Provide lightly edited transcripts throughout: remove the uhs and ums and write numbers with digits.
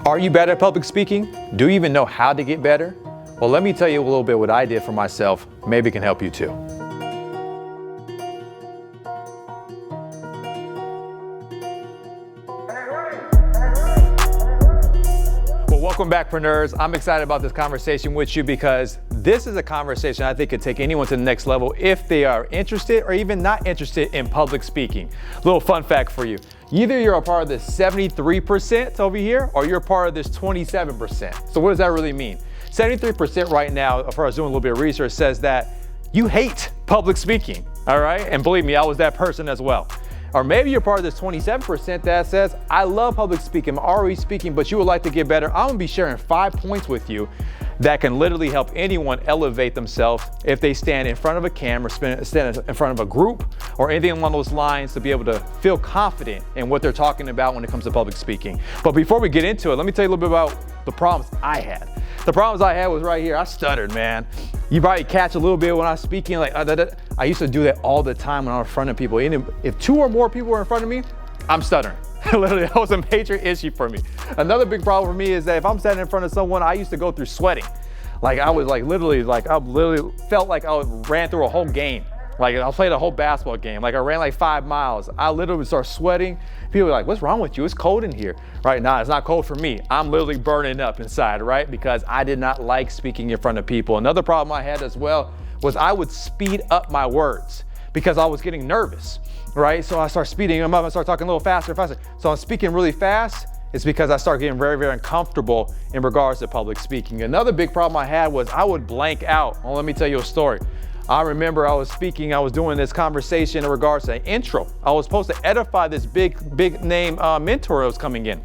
Are you better at public speaking? Do you even know how to get better? Well, let me tell you a little bit what I did for myself. Maybe it can help you too. Well, welcome back, Preneurs. I'm excited about this conversation with you because this is a conversation I think could take anyone to the next level if they are interested or even not interested in public speaking. Little fun fact for you. Either you're a part of the 73% over here or you're a part of this 27%. So what does that really mean? 73% right now, as far as doing a little bit of research, says that you hate public speaking, all right? And believe me, I was that person as well. Or maybe you're part of this 27% that says, I love public speaking, I'm already speaking, but you would like to get better. I'm gonna be sharing 5 points with you that can literally help anyone elevate themselves if they stand in front of a camera, stand in front of a group, or anything along those lines to be able to feel confident in what they're talking about when it comes to public speaking. But before we get into it, let me tell you a little bit about the problems I had. The problems I had was right here. I stuttered, man. You probably catch a little bit when I was speaking, like, I used to do that all the time when I was in front of people. And if 2 or more people were in front of me, I'm stuttering. Literally, that was a major issue for me. Another big problem for me is that if I'm standing in front of someone, I used to go through sweating. Like I literally felt like I ran through a whole game. Like I played a whole basketball game. Like I ran like 5 miles. I literally would start sweating. People were like, what's wrong with you? It's cold in here. Right now, it's not cold for me. I'm literally burning up inside, right? Because I did not like speaking in front of people. Another problem I had as well was I would speed up my words because I was getting nervous, right? So I start speeding them up and start talking a little faster and faster. So I'm speaking really fast. It's because I start getting very, very uncomfortable in regards to public speaking. Another big problem I had was I would blank out. Well, let me tell you a story. I remember I was speaking, I was doing this conversation in regards to an intro. I was supposed to edify this big name mentor that was coming in.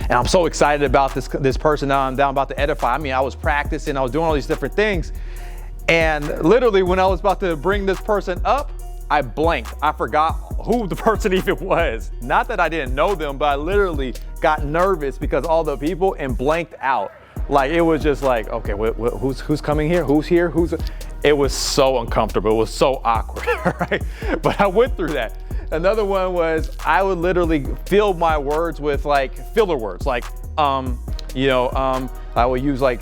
And I'm so excited about this person now I'm about to edify. I mean, I was practicing, I was doing all these different things. And literally when I was about to bring this person up, I blanked. I forgot who the person even was. Not that I didn't know them, but I literally got nervous because all the people and blanked out. Like it was just like, okay, who's coming here? Who's here? It was so uncomfortable. It was so awkward, right? But I went through that. Another one was I would literally fill my words with like filler words, like I would use like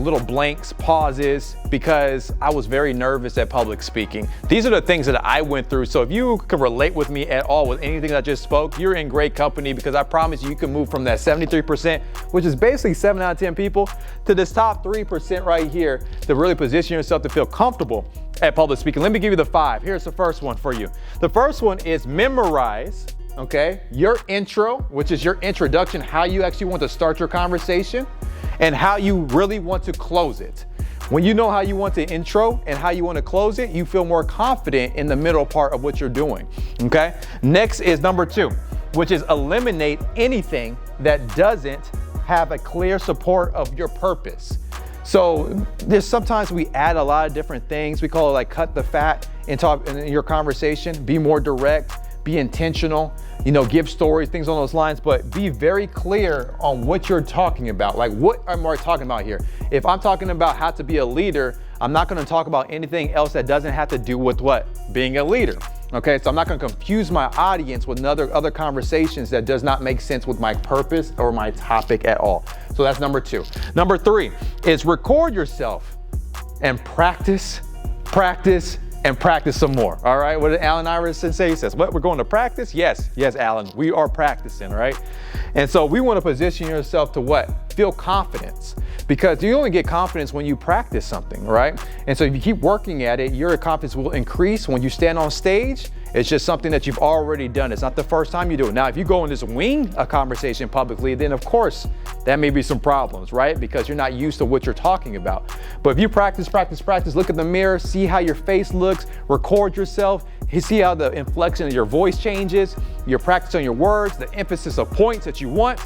little blanks, pauses, because I was very nervous at public speaking. These are the things that I went through. So if you could relate with me at all with anything I just spoke, you're in great company because I promise you can move from that 73%, which is basically 7 out of 10 people, to this top 3% right here to really position yourself to feel comfortable at public speaking. Let me give you the 5. Here's the first one for you. The first one is memorize, okay, your intro, which is your introduction, how you actually want to start your conversation, and how you really want to close it. When you know how you want to intro and how you want to close it, you feel more confident in the middle part of what you're doing, okay? Next is number 2, which is eliminate anything that doesn't have a clear support of your purpose. So there's sometimes we add a lot of different things. We call it like cut the fat in your conversation, be more direct, be intentional, give stories, things on those lines, but be very clear on what you're talking about. Like, what am I talking about here? If I'm talking about how to be a leader, I'm not going to talk about anything else that doesn't have to do with what? Being a leader. Okay, so I'm not going to confuse my audience with other conversations that does not make sense with my purpose or my topic at all. So that's number 2. Number 3 is record yourself and practice, and practice some more. All right, what did Alan Iverson say? He says, what, we're going to practice? Yes, Alan, we are practicing, right? And so we want to position yourself to what? Feel confidence, because you only get confidence when you practice something, right? And so if you keep working at it, your confidence will increase. When you stand on stage, it's just something that you've already done. It's not the first time you do it. Now, if you go and just wing a conversation publicly, then of course, that may be some problems, right? Because you're not used to what you're talking about. But if you practice, look at the mirror, see how your face looks, record yourself, you see how the inflection of your voice changes, your practice on your words, the emphasis of points that you want,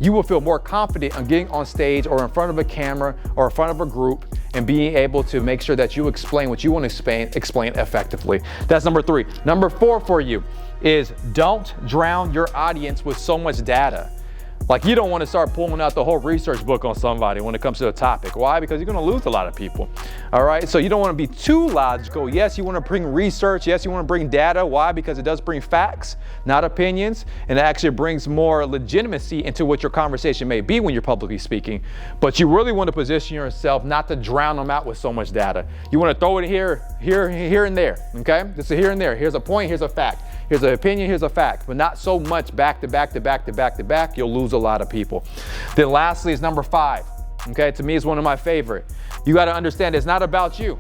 you will feel more confident on getting on stage or in front of a camera or in front of a group and being able to make sure that you explain what you want to explain effectively. That's number 3. Number 4 for you is don't drown your audience with so much data. Like, you don't want to start pulling out the whole research book on somebody when it comes to a topic. Why? Because you're going to lose a lot of people. All right. So you don't want to be too logical. Yes, you want to bring research. Yes, you want to bring data. Why? Because it does bring facts, not opinions. And it actually brings more legitimacy into what your conversation may be when you're publicly speaking. But you really want to position yourself not to drown them out with so much data. You want to throw it here, and there. Okay. Just a here and there. Here's a point. Here's a fact. Here's an opinion, here's a fact, but not so much back to back to back to back to back. You'll lose a lot of people. Then lastly is number 5. Okay, to me is one of my favorite. You got to understand it's not about you.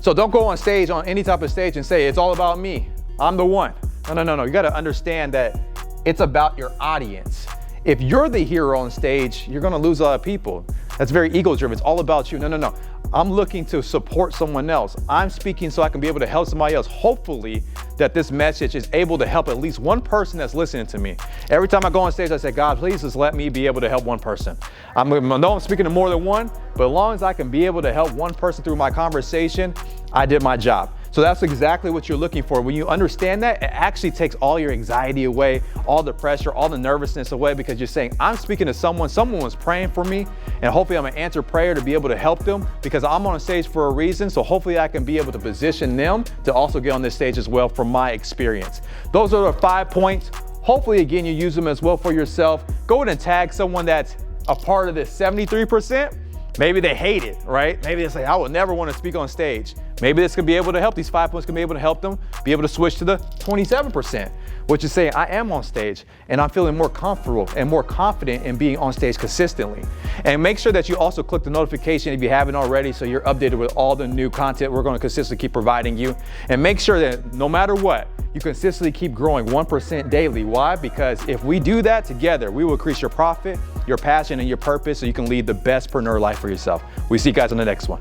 So don't go on stage, on any type of stage, and say it's all about me. I'm the one. No. You got to understand that it's about your audience. If you're the hero on stage, you're going to lose a lot of people. That's very ego-driven. It's all about you. No. I'm looking to support someone else. I'm speaking so I can be able to help somebody else. Hopefully that this message is able to help at least one person that's listening to me. Every time I go on stage, I say, God, please just let me be able to help one person. I know I'm speaking to more than one, but as long as I can be able to help one person through my conversation, I did my job. So that's exactly what you're looking for. When you understand that, it actually takes all your anxiety away, all the pressure, all the nervousness away, because you're saying, I'm speaking to someone was praying for me, and hopefully I'm gonna answer prayer to be able to help them, because I'm on a stage for a reason. So hopefully I can be able to position them to also get on this stage as well from my experience. Those are the 5 points. Hopefully, again, you use them as well for yourself. Go ahead and tag someone that's a part of this 73%. Maybe they hate it, right? Maybe they say, I would never want to speak on stage. Maybe this could be able to help. These 5 points can be able to help them be able to switch to the 27%, which is saying I am on stage and I'm feeling more comfortable and more confident in being on stage consistently. And make sure that you also click the notification if you haven't already, so you're updated with all the new content we're going to consistently keep providing you. And make sure that no matter what, you consistently keep growing 1% daily. Why? Because if we do that together, we will increase your profit, your passion, and your purpose, so you can lead the best preneur life for yourself. We see you guys on the next one.